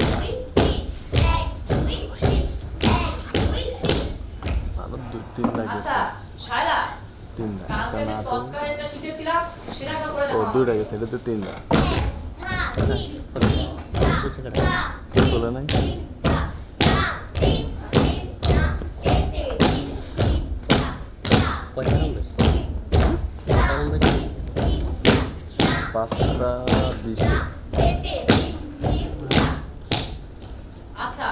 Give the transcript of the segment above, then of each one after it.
দুই তিন এক দুই তিন এক দুই তিন আরো 2-3 লাগে আচ্ছা শায়লা 3 না কালকে যে না তো তৎকালীনটা শিখেছিলাম সেটা একবার করে ও দেখাও 2 লাগে সেটা তো 3 না থা তিন তিন থা কি বলে নাই তিন থা থা তিন তিন থা তিন তিন তিন থা থা কয়টা রাউন্ড হয়েছে? থা রাউন্ড হয়েছে? তিন থা 5টা 20 তিন তিন তিন থা আচ্ছা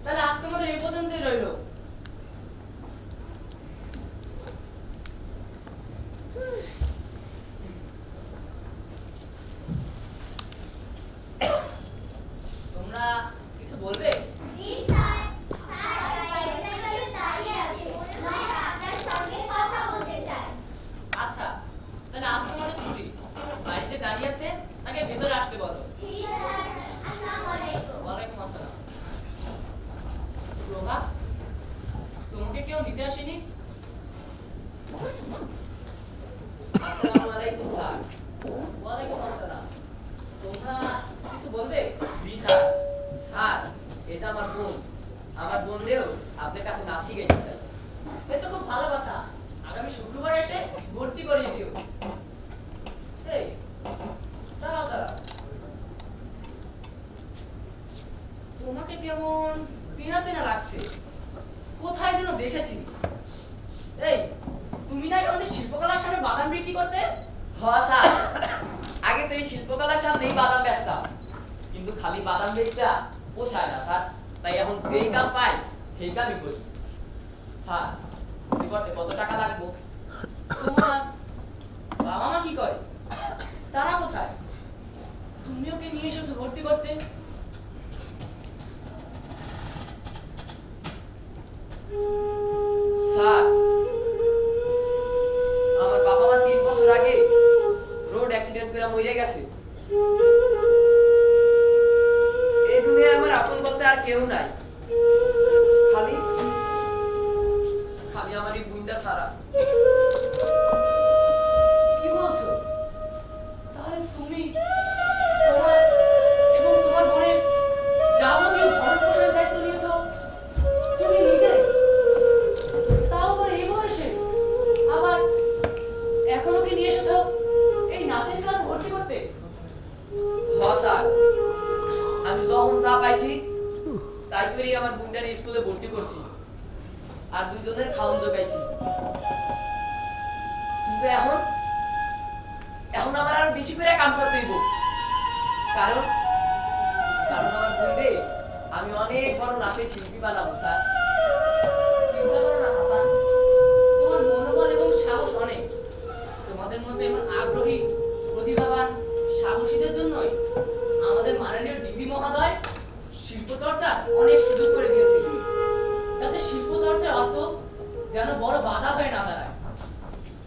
তাহলে আজকে আমাদের এই পর্যন্তই রইলো তোমরা যে আমার বোনদেরও আপনার কাছে নাচ শিখাইতে চাই। এ তো খুব ভালো কথা। আগামী শুক্রবার এসে ভর্তি করিয়ে দিও। এই, দাঁড়াও দাঁড়াও। তোমাকে কেমন চেনা চেনা লাগছে, কোথায় যেন দেখেছি। এই, তুমি নাকি আমাদের শিল্পকলার সামনে বাদাম বিক্রি করতে? হ স্যার, আগে তো এই শিল্পকলার সামনেই বাদাম বেচতাম, কিন্তু খালি বাদাম বেচা পোষায় না স্যার, তাই এখন যেই কাম পাই সেই কামই করি। স্যার, ভর্তি করতে কত টাকা লাগবে? তোমার বাবা মা কি করে? তারা কোথায়? তুমি ওকে নিয়ে এসেছো ভর্তি করতে? স্যার, আমার বাবা মা 3 বছর আগে রোড অ্যাক্সিডেন্ট করে মরে গেছে। এই দুনিয়ায় আমার আপন বলতে আর কেউ নাই, খালি খালি আমার এই বুইন্ডা ছাড়া। কি বলছো? তাহলে তুমি তোমার এবং তোমার বোনের যাবতীয় ভরণ পোষণের দায়িত্ব নিয়েছো তুমি নিজে, তাও আবার এই বয়সে, আবার এখনো কি নিয়ে এসেছো এই নাচের ক্লাস ভর্তি করতে? হ স্যার, আমি যখন যা পাইছি তাই করেই আমার বুইন্ডার স্কুলে ভর্তি করছি, আর 2 জনের খাওয়ান জোগাইছি। কিন্তু এখন আমার আরো বেশি করে কাম করতে হইব, কারণ আমার বুইন্ডে আমি অনেক বড় নাচের শিল্পী বানাবো স্যার। চিন্তা করো না হাসান, তোমার মনোবল এবং সাহস অনেক। তোমাদের মধ্যে এমন আগ্রহী, প্রতিভাবান, সাহসীদের জন্যই আমাদের মাননীয় ডিজি মহোদয় শিল্প চর্চার অনেক সুযোগ করে দিয়েছে, যাতে শিল্প চর্চার অর্থ যেন বড় বাধা হয়ে না দাঁড়ায়।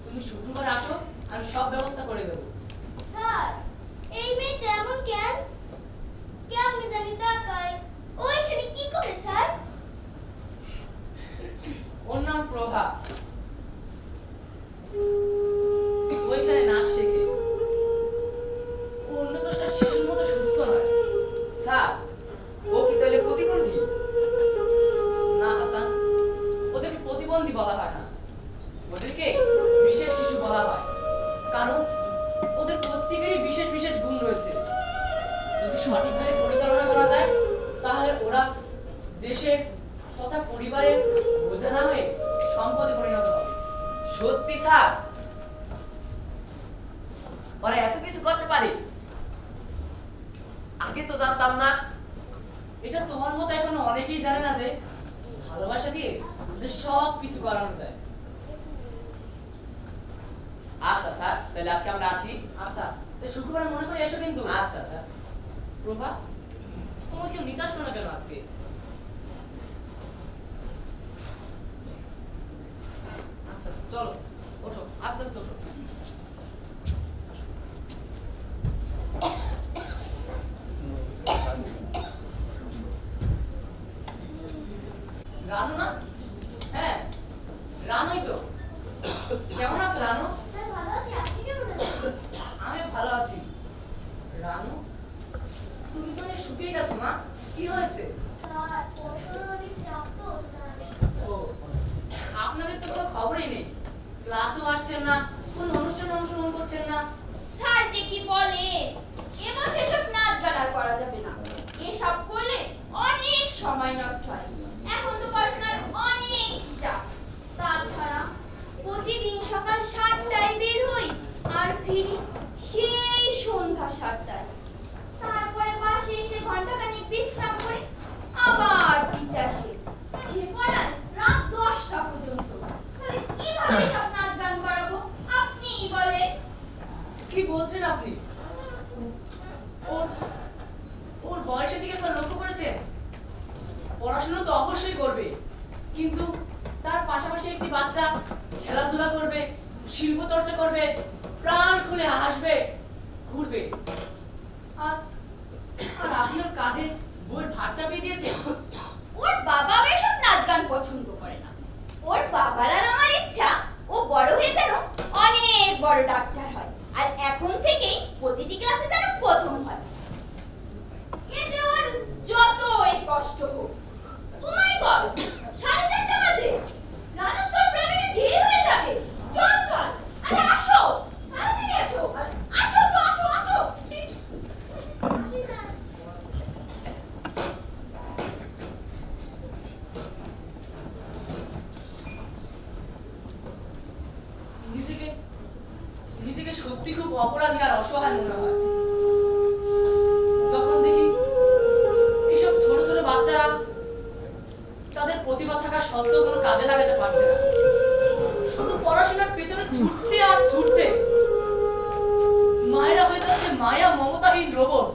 তুমি শুক্রবার আসো, আমি সব ব্যবস্থা করে দেবো। স্যার, এই মেয়েটা এমন কেন? কেমনে জানি তাকায়। ও এখানে কি করে স্যার? ওর নাম প্রভা, ওইখানে নাচ শেখে। ও অন্য 10টা শিশুর মতো সুস্থ নয়। স্যার, ও কি তাহলে প্রতিবন্ধী? না হাসান, ওদেরকে প্রতিবন্ধী বলা হয় না, ওদেরকে বিশেষ শিশু বলা হয়, কারণ ওদের প্রত্যেকেরই বিশেষ বিশেষ গুণ রয়েছে। যদি সঠিকভাবে পরিচালনা করা যায় তাহলে ওরা দেশের তথা পরিবারের বোঝা না হয়ে সম্পদে পরিণত হবে। সত্যি স্যার, ওরা এত কিছু করতে পারে? আগে তো জানতাম না। এটা তোমার মতো এখনো অনেকেই জানে না যে ভালোবাসা দিয়ে ওদের সব কিছু করানো যায়। আচ্ছা স্যার, তাহলে আজকে আমরা আসি। আচ্ছা, তাই শুক্রবার মনে করে এসো কিন্তু। আচ্ছা স্যার। প্রভা, তোমার কেউ নিতে আসলো না কেন আজকে? আচ্ছা চলো, ওঠো, আস্তে আস্তে ওঠো। রানু না? হ্যাঁ, রানুই তো। কেমন আছো রানু? স্যার, ভালো আছি। আপনি কেমন আছেন? আমিও ভালো আছি। রানু, তুমি তো অনেক শুকিয়ে গেছো মা, কি হয়েছে? স্যার, পড়াশোনার অনেক চাপ তো তাই। ও, আপনাদের তো কোনো খবরই নেই, ক্লাসও আসছেন না, কোনো অনুষ্ঠানে অংশগ্রহণ করছেন না। স্যার যে কি বলে, এবছর এসব নাচ গান আর করা যাবে না, এসব করলে অনেক সময় নষ্ট হয়। এখন তো পড়াশোনার অনেক চাপ। তাছাড়া প্রতিদিন সকাল 7টায় বের হই আর ফিরি সেই সন্ধ্যা 7টায়। তারপরে বাসে এসে ঘন্টাখানিক বিশ্রাম করে আবার টিচার সে পড়ায় রাত 10টা পর্যন্ত। তাহলে কিভাবে সব নাচ গান করাবো আপনিই বলেন। কি বলছেন আপনি? ওর ওর বয়সের দিকে একবার লক্ষ্য করেছেন? পড়াশোনা তো অবশ্যই করবে, কিন্তু তার পাশাপাশি একটি বাচ্চা খেলাধুলা করবে, শিল্প চর্চা করবে, প্রাণ খুলে হাসবে, ঘুরবে। আর আর আপনি ওর কাঁধে বইয়ের ভার চাপিয়ে দিয়েছেন। ওর বাবা এসব নাচ গান পছন্দ করে না। ওর বাবার আর আমার ইচ্ছা ও বড় হয়ে যেন অনেক বড় ডাক্তার হয়, আর এখন থেকেই প্রতিটি ক্লাসে যেন প্রথম হয়। এতে ওর যতই কষ্ট হোক সত্যি খুব অপরাধী আর অসহায় মনে হয় যখন দেখি এইসব ছোট ছোট বাচ্চারা তাদের প্রতিভা থাকা সত্ত্বেও কোনো কাজে লাগাতে পারছে না, শুধু পড়াশোনার পেছনে ছুটছে আর ছুটছে। মায়েরা হয়ে যাচ্ছে মায়া মমতাহীন রোবট,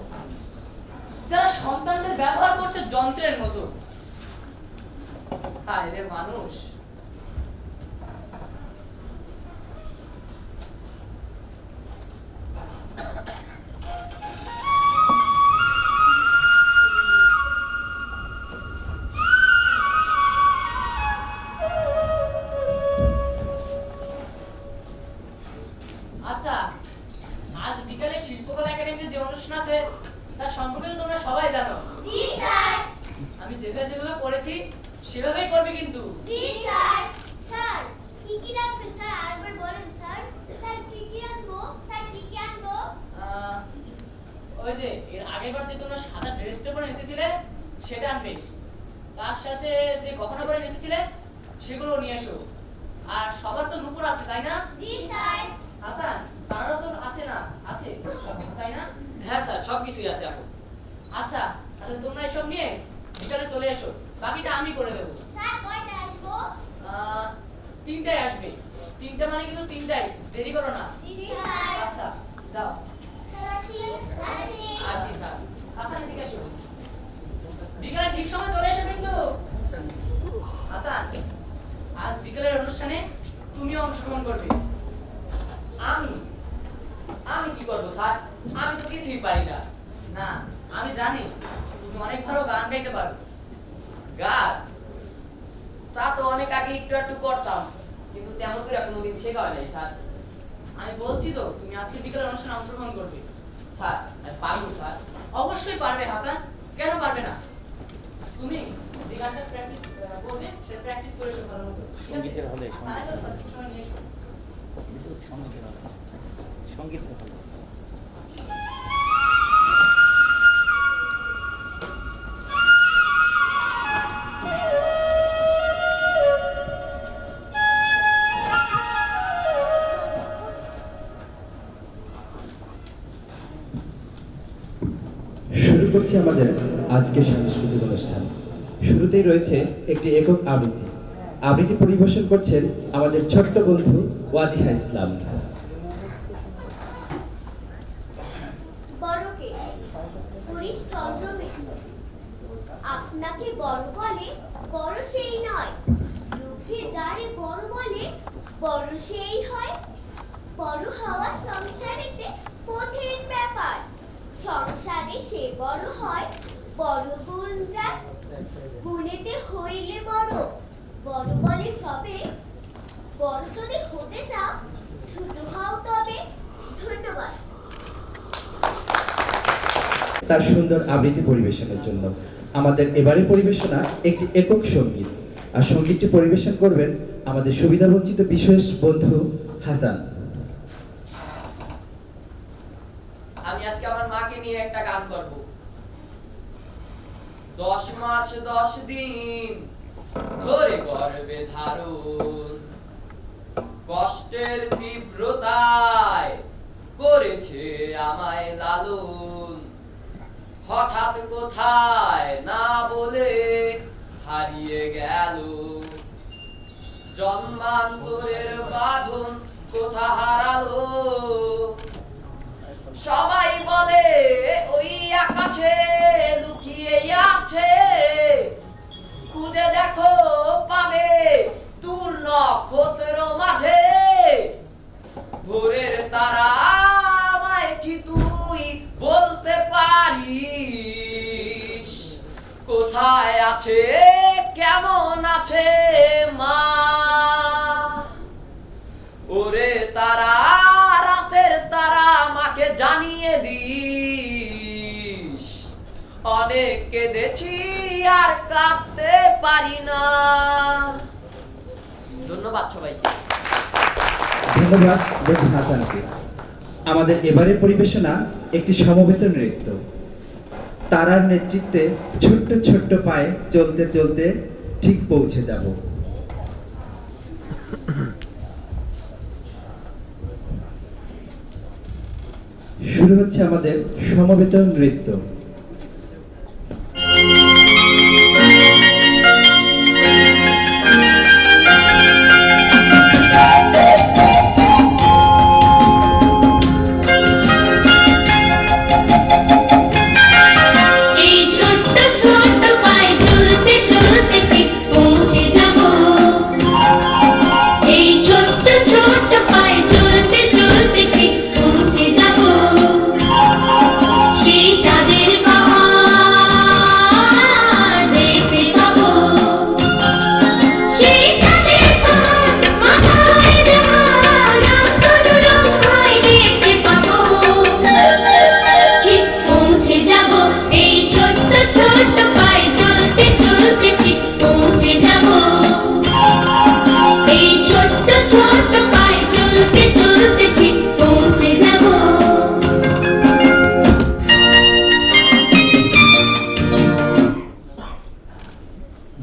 যারা সন্তানদের ব্যবহার করছে যন্ত্রের মতো। হায় রে মানুষ। আচ্ছা, আজ বিকালে শিল্পকলা একাডেমিতে যে অনুষ্ঠান আছে তার সম্পর্কে তো তোমরা সবাই জানো। জি স্যার। আমি যেভাবে যেভাবে করেছি সেভাবেই করবে কিন্তু। জি স্যার। স্যার কি কি লাগবে স্যার আরেকবার বলেন স্যার। স্যার কি কি আনবো? স্যার কি কি আনবো? ওই যে এর আগেরবার যে তোমরা সাদা ড্রেসটা পরে এসেছিলে সেটা আনবে, তার সাথে যে গহনা পরে এসেছিলে সেগুলো নিয়ে এসো। আর সবার তো নুপুর আছে তাই না? জি স্যার। হাসান, তারাও তো আছে না? আছে সবকিছু তাই না? হ্যাঁ স্যার, সব কিছুই আছে এখন। আচ্ছা, তাহলে তোমরা এসব নিয়ে বিকালে চলে এসো, বাকিটা আমি করে দেবো। স্যার কয়টা আসবো? 3টায় আসবে। 3টা মানে কিন্তু 3টায়, দেরি করো না। জি স্যার। আচ্ছা যাও। স্যার আসি। আসি। আসি স্যার। হাসান ঠিক এসো, বিকালে ঠিক সময় চলে এসো কিন্তু। হাসান, আজ বিকালের অনুষ্ঠানে তুমিও অংশগ্রহণ করবে। আমি আমি কি করবো স্যার? আমি তো কিছুই পারি না। না, আমি জানি তুমি অনেক ভালো গান গাইতে পারো। গান তা তো অনেক আগে একটু একটু করতাম, কিন্তু তেমন করে কোনোদিন শেখা হয় নাই স্যার। আমি বলছি তো তুমি আজকে বিকালের অনুষ্ঠানে অংশগ্রহণ করবে। স্যার আমি পারবো স্যার। অবশ্যই পারবে হাসান, কেন পারবে না? তুমি যে গানটা প্র্যাকটিস করবে সেটা প্র্যাকটিস করে এসো ভালো মতো, ঠিক আছে? সঙ্গীতের হলে, তাই তো সঠিক সময় নিয়ে এসো। সঙ্গীতের হলে। শুরু করছি আমাদের আজকের সাংস্কৃতিক অনুষ্ঠান। শুরুতেই রয়েছে একটি একক আবৃত্তি। আবৃত্তি পরিবেশন করছেন আমাদের ছোট্ট বন্ধু ওয়াজিহা ইসলাম। বড়কে হরিশচন্দ্র মিত্র আপনাকে বড় বলে বড় সেই নয়, লোকে যারে বড় বলে বড় সেই হয়। বড় হওয়া সংসারেতে কঠিন ব্যাপার, সংসারে সে বড় হয় বড় গুণ যার। গুণেতে হইলে বড়, বড় বলে সবে। বড় যদি হতে চাও ছোট হও তবে। ধন্যবাদ। তার সুন্দর আবৃত্তি পরিবেশনের জন্য আমাদের এবারে পরিবেশনা একটি একক সঙ্গীত, আর সঙ্গীতটি পরিবেশন করবেন আমাদের সুবিধাবঞ্চিত বিশেষ বন্ধু হাসান। আমি আজকে আমার মাকে নিয়ে একটা গান করব। 10 মাস 10 দিন ধরে গর্ভে ধারণ, কষ্টের তীব্রতায় করেছে আমায় লালন। হঠাৎ কোথায় না বলে হারিয়ে গেল, জন্মান্তরের বাঁধন কোথা হারালো। সবাই বলে ওই আকাশে লুকিয়ে আছে, খুঁজে দেখো পাবে দূর নক্ষত্র মাঝে। ভোরের তারা আমায় কি তুই বলতে পারিস, কোথায় আছে কেমন আছে মা? ওরে তারা, রাতের তারা, মাকে জানিয়ে দিস, অনেক কেঁদেছি আর কাঁদতে পারি না। ধন্যবাদ সবাইকে। ধন্যবাদ বন্ধু হাসানকে। আমাদের এবারে পরিবেশনা একটি সমবেত নৃত্য। তারার নেতৃত্বে ছোট্ট ছোট্ট পায়ে চলতে চলতে ঠিক পৌঁছে যাব। শুরু হচ্ছে আমাদের সমবেত নৃত্য। এই ছোট্ট ছোট্ট পায়ে চলতে চলতে ঠিক পৌঁছে যাব। এই ছোট্ট ছোট্ট পায়ে চলতে চলতে ঠিক পৌঁছে যাব। সেই চাঁদের পাহাড় দেখতে পাবো। সেই চাঁদের পাহাড় মাথায় যেমন রক্ত দুলয় দেখতে পাবো। ঠিক পৌঁছে যাব। এই ছোট্ট ছোট্ট পায়ে চলতে চলতে ঠিক পৌঁছে যাব। এই ছোট্ট ছোট্ট পায়ে চলতে চলতে ঠিক পৌঁছে যাব।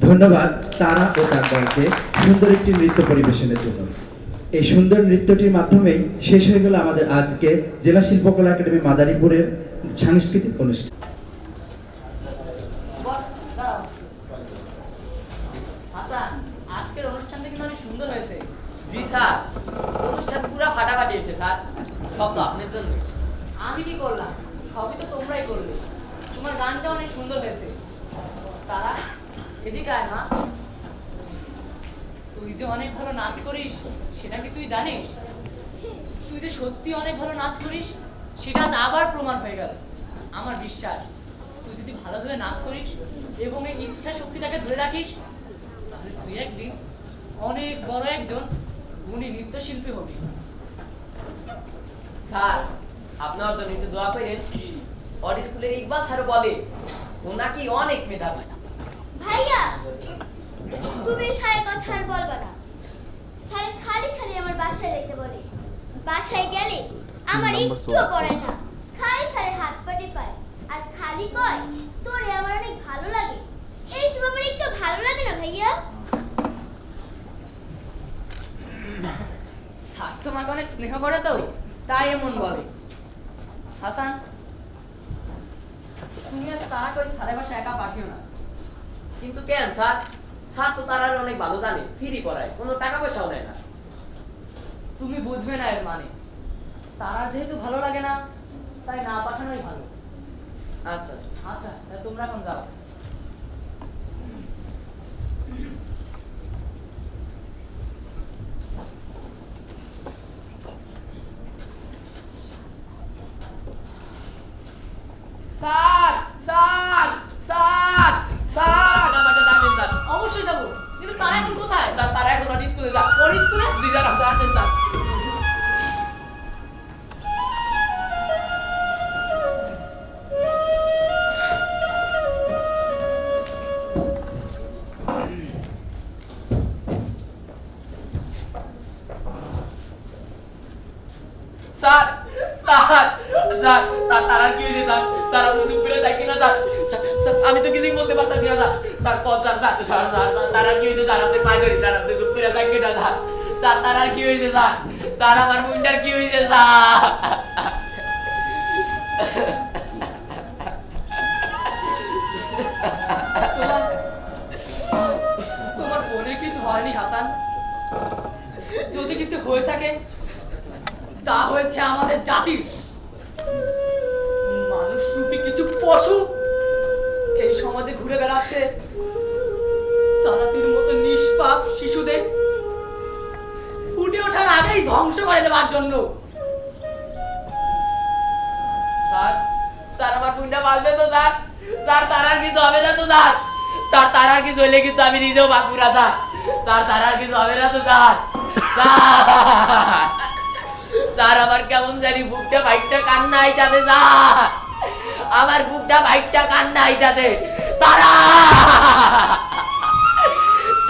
ধন্যবাদ তারা ও তার দলকে সুন্দর একটি নৃত্য পরিবেশনের জন্য। এই সুন্দর নৃত্যটির মাধ্যমেই শেষ হয়ে গেল আমাদের আজকে জেলা শিল্পকলা একাডেমি মাদারীপুরের সাংস্কৃতিক অনুষ্ঠান। হাসান, আজকের অনুষ্ঠানটা কিন্তু অনেক সুন্দর হয়েছে। জি স্যার, অনুষ্ঠান পুরা ফাটাফাটি হয়েছে স্যার, সব তো আপনার জন্য। আমি কি করলাম? সবই তো তোমরাই করলে। তোমার গানটা অনেক সুন্দর হয়েছে। তারা এদিকে আয় মা। তুই যে অনেক ভালো নাচ করিস সেটা কি তুই জানিস? তুই যে সত্যি অনেক ভালো নাচ করিস সেটা আজ আবার প্রমাণ হয়ে গেল। আমার বিশ্বাস তুই যদি ভালোভাবে নাচ করিস এবং এই ইচ্ছা শক্তিটাকে ধরে রাখিস তাহলে তুই একদিন অনেক বড় একজন গুণী নৃত্যশিল্পী হবি। স্যার, আপনার জন্য একটু দোয়া করেন। ওর স্কুলের ইকবাল স্যার বলে ও নাকি অনেক মেধাবী। ভাইয়া, তুমি স্যারের কথা আর বলবা না। স্যার খালি খালি আমার বাসায় যেতে বলে। বাসায় গেলে আমার একটুও পড়ায় না। খালি স্যারের হাত পাটি পায় আর খালি কয় তোরে আমার অনেক ভালো লাগে। এইসব আমার একটু ভালো লাগে না ভাইয়া। স্যার তোমাকে অনেক স্নেহ করে তো তাই এমন বলে। হাসান, তুমি আজ তারা কই স্যারের বাসায় একা পাঠিও না। কিন্তু কেন স্যার? স্যার তো তার অনেক ভালো জানে, ফ্রি পড়ায়, কোনো টাকা পয়সাও নেয় না। তুমি বুঝবে না এর মানে। তারা যেহেতু ভালো লাগে না তাই না পাঠানোই ভালো। আচ্ছা আচ্ছা। আচ্ছা, তা তোমরা এখন যাও। স্যার স্যার স্যার স্যার, আমাকে জানেন স্যার। অবশ্যই যাবো, কিন্তু তারা এখন কোথায়? স্যার তারা এখন ওর স্কুলে যা। ওর স্কুলে? জি স্যার, স্যার আসেন sir. Sir sir sir sir তারা কি হয়েছে স্যার? স্যার আপনি চুপ করে থাকি না স্যার। স্যার আমি তো কিছুই বলতে পারতাম না স্যার। স্যার কত স্যার স্যার স্যার স্যার তারা কি হয়েছে স্যার? আপনি পাই ধরি স্যার, আপনি চুপ করে থাকি না স্যার। স্যার তারা কি হয়েছে স্যার? স্যার আমার মুন্ডার কি হয়েছে স্যার? তোমার তোমার বোনের কিছু হয়নি হাসান। যদি কিছু হয়ে থাকে তা হয়েছে আমাদের জাতির। মানুষ রূপী কিছু পশু এই সমাজে ঘুরে বেড়াচ্ছে। তারাতির মতো নিষ্পাপ শিশুদের ফুটে ওঠার আগেই ধ্বংস করে দেওয়ার জন্য। স্যার স্যার আমার মুন্ডা বাঁচবে তো স্যার? স্যার তারার কিছু হবে না তো স্যার? স্যার তারার কিছু হলে কিন্তু আমি নিজেও বাঁচবো না স্যার। স্যার তারার কিছু হবে না তো স্যার? স্যার স্যার আমার কেমন জানি বুকটা বাইকটা কান্না আইতাছে স্যার। আমার বুকটা বাইকটা কান্না আইতাছে। তারা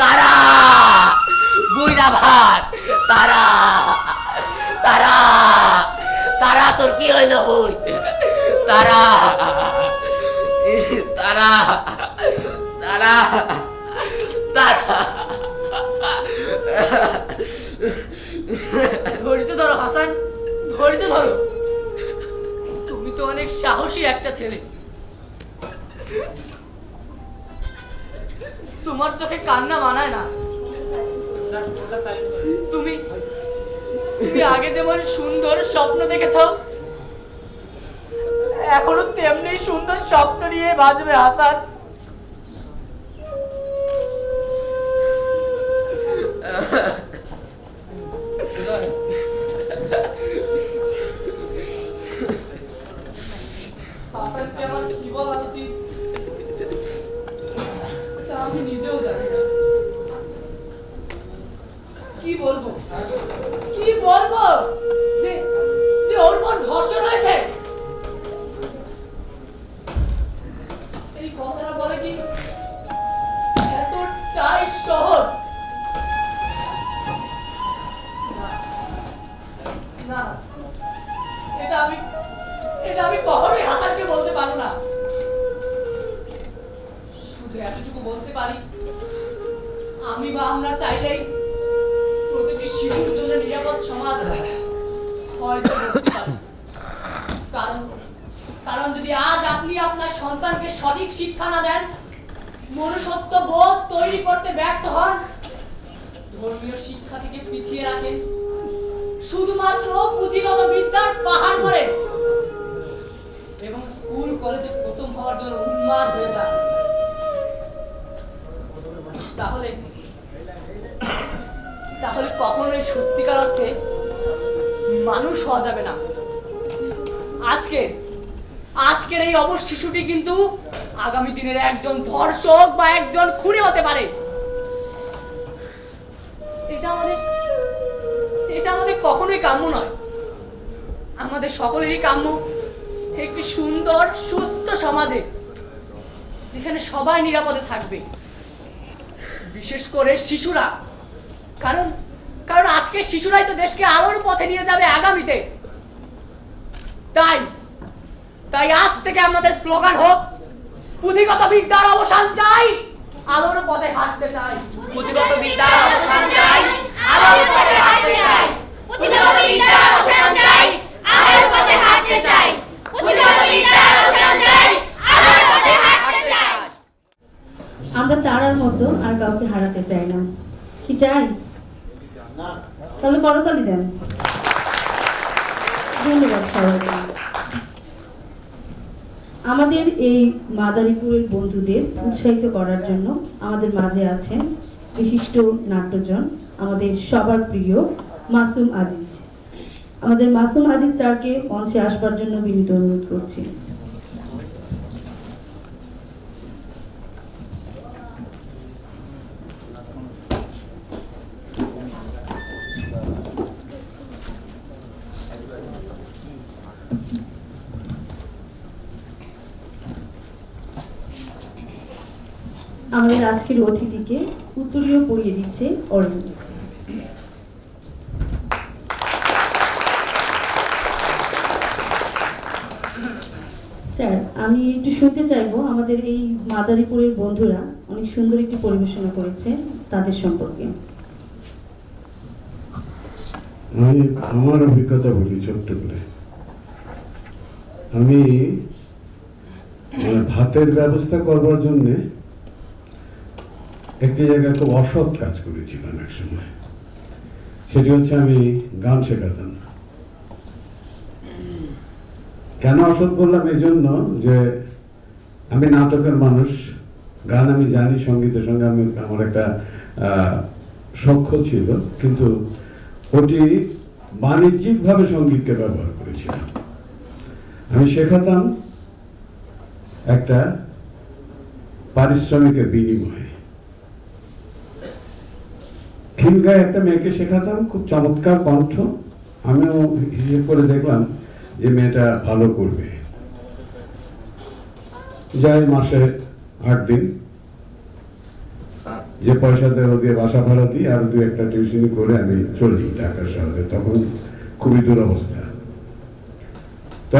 তারা বুইরা ভাত। তারা তারা তারা তোর কি হইল বই? তারা তারা তারা তারা ধৈর্য ধরো হাসান, ধৈর্য ধরো। তো অনেক সাহসী একটা ছেলে। তোমার চোখে কান্না মানায় না। তুমি তুমি আগে যেমন সুন্দর স্বপ্ন দেখেছ, এখনো তেমনি সুন্দর স্বপ্ন নিয়ে বাঁচবে হাসান। হাসানকে আমার কি বলা উচিত তা আমি নিজেও জানি না। কি বলবো যে যে ওর মন ধর্ষণ হয়েছে, এই কথাটা বলে কি এতটাই সহজ? না, এটা আমি কখনোই হাসানকে বলতে পারবো না। শুধু এতটুকু বলতে পারি, আমি বা আমরা চাইলেই প্রতিটি শিশুর জন্য নিরাপদ সমাজ হয়তো গড়তে পারি। কারণ যদি আজ আপনি আপনার সন্তানকে সঠিক শিক্ষা না দেন, মনুষ্যত্ব বোধ তৈরি করতে ব্যর্থ হন, ধর্মীয় শিক্ষা থেকে পিছিয়ে রাখেন, শুধুমাত্র পুঁথিগত বিদ্যার পাহাড় করে এবং স্কুল কলেজে প্রথম হওয়ার জন্য উন্মাদ হয়ে যান, তাহলে কখনোই সত্যিকার অর্থে মানুষ হওয়া যাবে না। আজকের এই অবশ শিশুটি কিন্তু আগামী দিনের একজন ধর্ষক বা একজন খুনি হতে পারে। এটা আমাদের কখনোই কাম্য নয়। আমাদের সকলেরই কাম্য একটি সুন্দর সুস্থ সমাজে, যেখানে সবাই নিরাপদে থাকবে, বিশেষ করে শিশুরা। কারণ আজকে শিশুরাই তো দেশকে আলোর পথে নিয়ে যাবে আগামীতে। তাই আজ থেকে আমাদের স্লোগান হোক, পুঁথিগত বিদ্যার অবসান চাই, আলোর পথে হাঁটতে চাই। পুঁথিগত বিদ্যার অবসান চাই, আলোর পথে হাঁটতে চাই। পুঁথিগত বিদ্যার অবসান চাই, আলোর পথে হাঁটতে চাই। পুঁথিগত বিদ্যার অবসান চাই, আলোর পথে হাঁটতে চাই। আমরা তারার মতো আর কাউকে হারাতে চাই না। কি চাই? তাহলে করতালি দেন। ধন্যবাদ সবাইকে। আমাদের এই মাদারীপুরের বন্ধুদের উৎসাহিত করার জন্য আমাদের মাঝে আছেন বিশিষ্ট নাট্যজন, আমাদের সবার প্রিয় মাসুম আজিজ। আমাদের মাসুম আজিজ স্যারকে মঞ্চে আসবার জন্য বিনীত অনুরোধ করছি। আমাদের আজকের অতিথিকে উত্তরীয় পড়িয়ে দিচ্ছে অরুণ। স্যার, আমি একটু শুনতে চাইবো আমাদের এই মাদারীপুরের বন্ধুরা অনেক সুন্দর একটি পরিবেশনা করেছে, তাদের সম্পর্কে। আমি আমার অভিজ্ঞতা বলি ছোট্ট করে। আমি ভাতের ব্যবস্থা করবার জন্যে একটি জায়গায় খুব অসৎ কাজ করেছিলাম এক সময়। সেটি হচ্ছে আমি গান শেখাতাম। কেন অসৎ বললাম? এই জন্য যে আমি নাটকের মানুষ, গান আমি জানি, সঙ্গীতের সঙ্গে আমার একটা সখ্য ছিল, কিন্তু ওটি বাণিজ্যিকভাবে সঙ্গীতকে ব্যবহার করেছিলাম। আমি শেখাতাম একটা পারিশ্রমিকের বিনিময়ে। খিলগায় একটা মেয়েকে শেখাতাম, খুব চমৎকার কণ্ঠ। আমিও হিসেব করে দেখলাম যে মেয়েটা ভালো করবে। যাই মাসে 8 দিন, যে পয়সাতে ওদের বাসা ভাড়া দিই আর 2-1টা টিউশনি করে আমি চলি ঢাকা শহরে। তখন খুবই দুরবস্থা। তো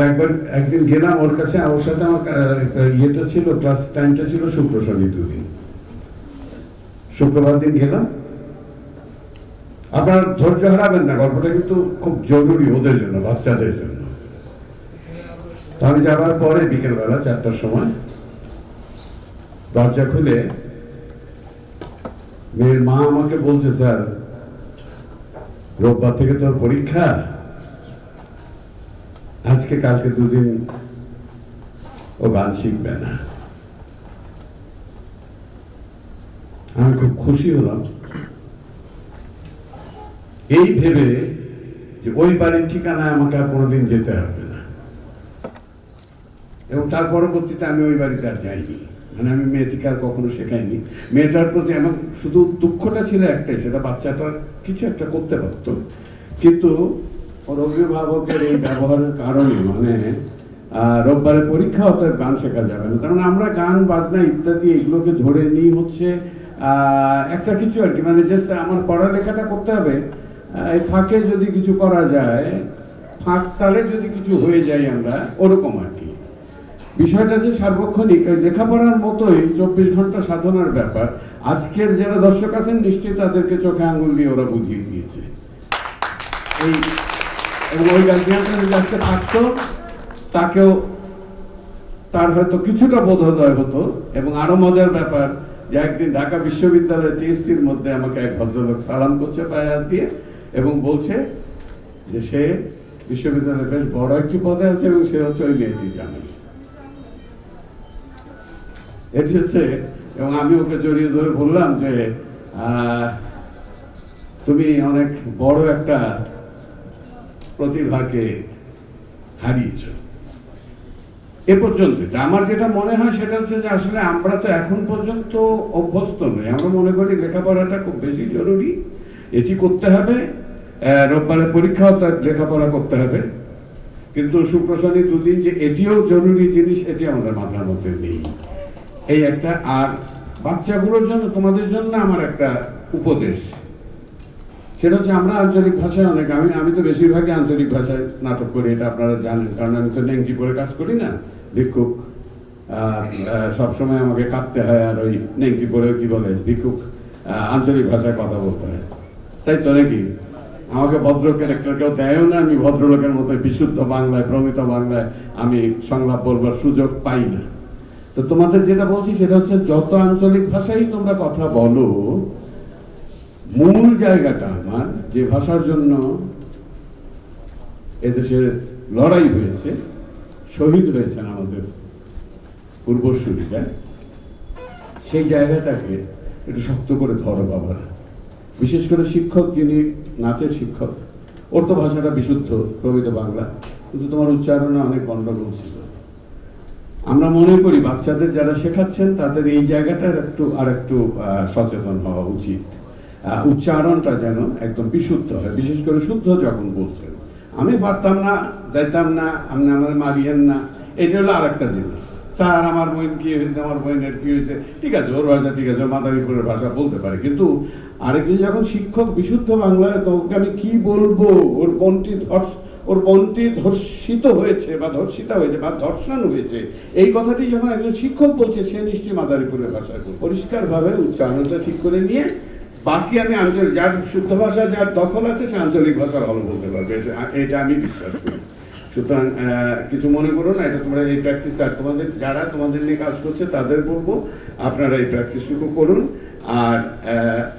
একদিন গেলাম ওর কাছে। ওর সাথে আমার ইয়েটা ছিল, ক্লাস টাইমটা ছিল শুক্র শনি 2 দিন। শুক্রবার দিন গেলাম। আপনার ধৈর্য হারাবেন না, গল্পটা কিন্তু খুব জরুরি ওদের জন্য, বাচ্চাদের জন্য। তো আমি যাবার পরে বিকেলবেলা 4টার সময় দরজা খুলে মেয়ের মা আমাকে বলছে, স্যার রোববার থেকে তোর পরীক্ষা, আজকে কালকে 2 দিন ও গান শিখবে না। আমি খুব খুশি হলাম এই ভেবে যে ওই বাড়ির ঠিকানায় আমাকে আর কোনোদিন যেতে হবে না, এবং তার পরবর্তীতে আমি ওই বাড়িতে আর যাইনি। মানে আমি মেয়েটিকে আর কখনো শেখাইনি। মেয়েটার প্রতি আমার শুধু দুঃখটা ছিল একটাই, সেটা বাচ্চাটার কিছু একটা করতে পারতো, কিন্তু ওর অভিভাবকের এই ব্যবহারের কারণে মানে রোববারে পরীক্ষা অতএব গান শেখা যাবে না। কারণ আমরা গান বাজনা ইত্যাদি এগুলোকে ধরে নিই হচ্ছে একটা কিছু আর কি, মানে জাস্ট আমার পড়ালেখাটা করতে হবে, এই ফাঁকে যদি কিছু করা যায়, ফাঁক তালে যদি কিছু হয়ে যায় আমরা ওরকম আর কি। বিষয়টা যে সার্বক্ষণিক লেখাপড়ার মতোই 24 ঘন্টা সাধনার ব্যাপার। আজকের যারা দর্শক আছেন নিশ্চয়ই তাদেরকে চোখে আঙুল দিয়ে ওরা বুঝিয়ে দিয়েছে। এই এবং ওই গার্জিয়ানটা যদি আজকে থাকতো তাকেও তার হয়তো কিছুটা বোধোদয় হতো। এবং আরো মজার ব্যাপার যে একদিন ঢাকা বিশ্ববিদ্যালয়ের টিএসসির মধ্যে আমাকে এক ভদ্রলোক সালাম করছে পায়ে হাত দিয়ে এবং বলছে যে সে বিশ্ববিদ্যালয়ে বেশ বড় একটি পদে আছে এবং সে হচ্ছে ওই মেয়েটি জানে। এটি হচ্ছে, এবং আমি ওকে জড়িয়ে ধরে বললাম যে তুমি অনেক বড় একটা প্রতিভাকে হারিয়েছ। এ পর্যন্ত আমার যেটা মনে হয় সেটা হচ্ছে যে আসলে আমরা তো এখন পর্যন্ত অভ্যস্ত নই। আমরা মনে করি লেখাপড়াটা খুব বেশি জরুরি, এটি করতে হবে, রোববারে পরীক্ষাও তার লেখাপড়া করতে হবে, কিন্তু শুক্র শনি 2 দিন যে এটিও জরুরি জিনিস এটি আমাদের মাথার মধ্যে নেই। এই একটা। আর বাচ্চাগুলোর জন্য তোমাদের জন্য আমার একটা উপদেশ, সেটা হচ্ছে আমরা আঞ্চলিক ভাষায় অনেক, আমি তো বেশিরভাগই আঞ্চলিক ভাষায় নাটক করি, এটা আপনারা জানেন, কারণ আমি তো নেংটি পরে কাজ করি না, ভিক্ষুক, সবসময় আমাকে কাঁদতে হয়, আর ওই নেংটি পরে কি বলে ভিক্ষুক আঞ্চলিক ভাষায় কথা বলতে হয়, তাই তো নাকি? আমাকে ভদ্র ক্যারেক্টার কেউ দেয়ও না, আমি ভদ্রলোকের মতো বিশুদ্ধ বাংলায় প্রমিত বাংলায় আমি সংলাপ বলবার সুযোগ পাই না। তো তোমাদের যেটা বলছি সেটা হচ্ছে যত আঞ্চলিক ভাষাই তোমরা কথা বলো, মূল জায়গাটা আমার যে ভাষার জন্য এদেশে লড়াই হয়েছে, শহীদ হয়েছেন আমাদের পূর্বসূরীরা, সেই জায়গাটাকে একটু শক্ত করে ধরো বাবারা। বিশেষ করে শিক্ষক, যিনি নাচের শিক্ষক, ওর তো ভাষাটা বিশুদ্ধ প্রমিত বাংলা, কিন্তু তোমার উচ্চারণে অনেক গণ্ডগোল ছিল। আমরা মনে করি বাচ্চাদের যারা শেখাচ্ছেন তাদের এই জায়গাটার আর একটু সচেতন হওয়া উচিত, উচ্চারণটা যেন একদম বিশুদ্ধ হয়, বিশেষ করে শুদ্ধ যখন বলছেন। আমি পারতাম না, যাইতাম না, আপনি আমার মারিয়েন না, এটা হলো আর একটা জিনিস। স্যার আমার বোন কি হয়েছে, আমার বোনের কি হয়েছে, ঠিক আছে ওর ভাষা ঠিক আছে, মাদারীপুরের ভাষা বলতে পারে, কিন্তু আরেকজন যখন শিক্ষক বিশুদ্ধ বাংলায়, তো ওকে আমি কি বলবো, ওর বোনটি ধর্ষিত হয়েছে বা ধর্ষিতা হয়েছে বা ধর্ষণ হয়েছে, এই কথাটি যখন একজন শিক্ষক বলছে, সে নিশ্চয়ই মাদারীপুরের ভাষায় পরিষ্কারভাবে উচ্চারণটা ঠিক করে নিয়ে, বাকি আমি আঞ্চলিক, যার শুদ্ধ ভাষা যার দখল আছে সে আঞ্চলিক ভাষা ভালো বলতে পারবে, এটা আমি বিশ্বাস করি। সুতরাং কিছু মনে করো না, এটা তোমরা এই প্র্যাকটিস, আর তোমাদের যারা তোমাদের নিয়ে কাজ করছে তাদের বলবো আপনারা এই প্র্যাকটিসটুকু করুন। আর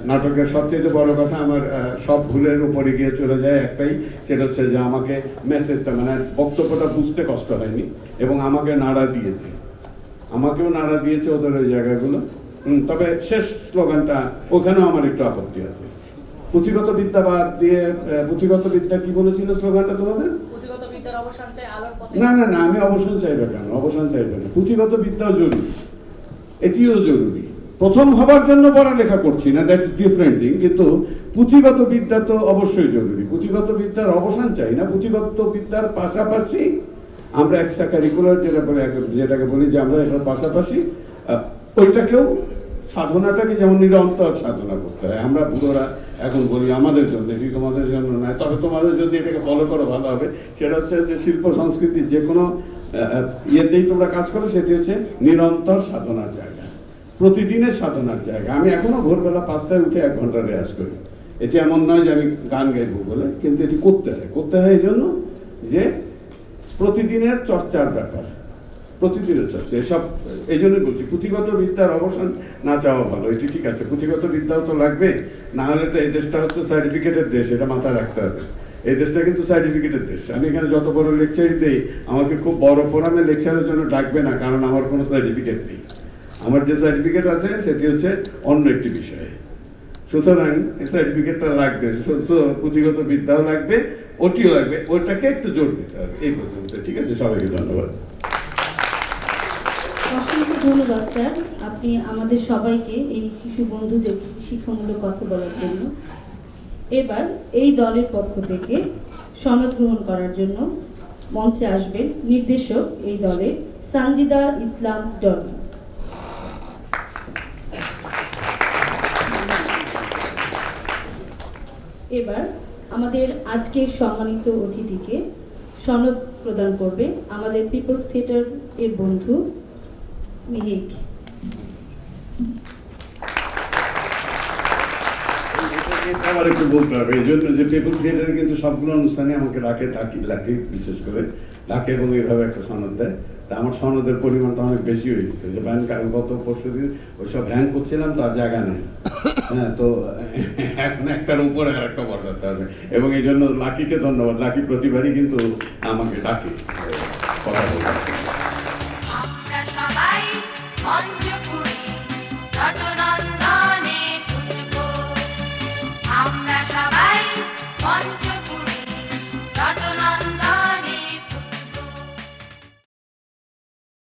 নাটকের সবচেয়ে বড় কথা, আমার সব ভুলের উপরে গিয়ে চলে যায় একটাই, সেটা হচ্ছে যে আমাকে মেসেজটা, মানে বক্তব্যটা বুঝতে কষ্ট হয়নি, এবং আমাকে নাড়া দিয়েছে, আমাকেও নাড়া দিয়েছে ওদের ওই জায়গাগুলো। তবে শেষ স্লোগানটা ওখানেও আমার একটু আপত্তি আছে। পুঁথিগত বিদ্যা বাদ দিয়ে, পুঁথিগত বিদ্যা কি বলেছিল স্লোগানটা তোমাদের? পুঁথিগত বিদ্যার অবসান চাই, আলোর পথে। না না না, আমি অবসান চাইবে কেন? অবসান চাইবে না, পুঁথিগত বিদ্যাও জরুরি, এটিও জরুরি। প্রথম হবার জন্য পড়ালেখা করছি না, দ্যাটস ডিফারেন্ট থিং, কিন্তু পুঁথিগত বিদ্যা তো অবশ্যই জরুরি। পুঁথিগত বিদ্যার অবসান চাই না, পুঁথিগত বিদ্যার পাশাপাশি আমরা এক্সট্রা কারিকুলার যেটাকে বলি যে আমরা এটার পাশাপাশি ওইটাকেও, সাধনাটাকে যেমন নিরন্তর সাধনা করতে হয়। আমরা বুড়োরা এখন বলি আমাদের জন্য, এটি তোমাদের জন্য নয়, তবে তোমাদের যদি এটাকে ফলো করো ভালো হবে। সেটা হচ্ছে যে শিল্প সংস্কৃতির যে কোনো ইয়েতেই তোমরা কাজ করো, সেটি হচ্ছে নিরন্তর সাধনার জায়গা, প্রতিদিনের সাধনার জায়গা। আমি এখনো ভোরবেলা 5টায় উঠে 1 ঘন্টা রেয়াজ করি। এটি এমন নয় যে আমি গান গাইবো বলে, কিন্তু এটি করতে হয় এই জন্য যে প্রতিদিনের চর্চার ব্যাপার, প্রতিদিনের চর্চা। এসব এই জন্যই বলছি পুঁথিগত বিদ্যার অবসান না চাওয়া ভালো। এটি ঠিক আছে, পুঁথিগত বিদ্যাও তো লাগবে, না হলে তো এই দেশটা হচ্ছে সার্টিফিকেটের দেশ, এটা মাথায় রাখতে হবে। এই দেশটা কিন্তু সার্টিফিকেটের দেশ। আমি এখানে যত বড় লেকচারই দেই, আমাকে খুব বড় ফোরামে লেকচারের জন্য ডাকবে না, কারণ আমার কোনো সার্টিফিকেট নেই। আমার যে সার্টিফিকেট আছে সেটি হচ্ছে অন্য একটি বিষয়ে। সুতরাং এই সার্টিফিকেটটা লাগবে, পুঁথিগত বিদ্যাও লাগবে, ওটিও লাগবে, ওটাকে একটু জোর দিতে হবে। এই পর্যন্ত, ঠিক আছে? সবাইকে ধন্যবাদ। অসংখ্য ধন্যবাদ স্যার, আপনি আমাদের সবাইকে, এই শিশু বন্ধুদের শিক্ষামূলক কথা বলার জন্য। এবার এই দলের পক্ষ থেকে সনদ গ্রহণ করার জন্য মঞ্চে আসবেন নির্দেশক এই দলের সানজিদা ইসলাম ডলি। এবার আমাদের আজকের সম্মানিত অতিথিকে সনদ প্রদান করবে আমাদের পিপলস থিয়েটার এর বন্ধু মিহিক। আবার একটু বলতে হবে এই জন্য যে পিপলস থিয়েটারে কিন্তু সবগুলো অনুষ্ঠানে আমাকে ডাকে, বিশেষ করে ডাকে এবং এইভাবে একটা সনদ দেয়। তা আমার সনদের পরিমাণটা অনেক বেশি হয়ে গেছে, যে ভ্যান গত পরশু দিন ওইসব ভ্যান করছিলাম, তার জায়গা নেই। হ্যাঁ, তো এখন একটার উপরে আর একটা বসাতে হবে, এবং এই জন্য লাকিকে ধন্যবাদ। লাকি প্রতিবারই কিন্তু আমাকে ডাকে কথা বলতে। আমরা সবাই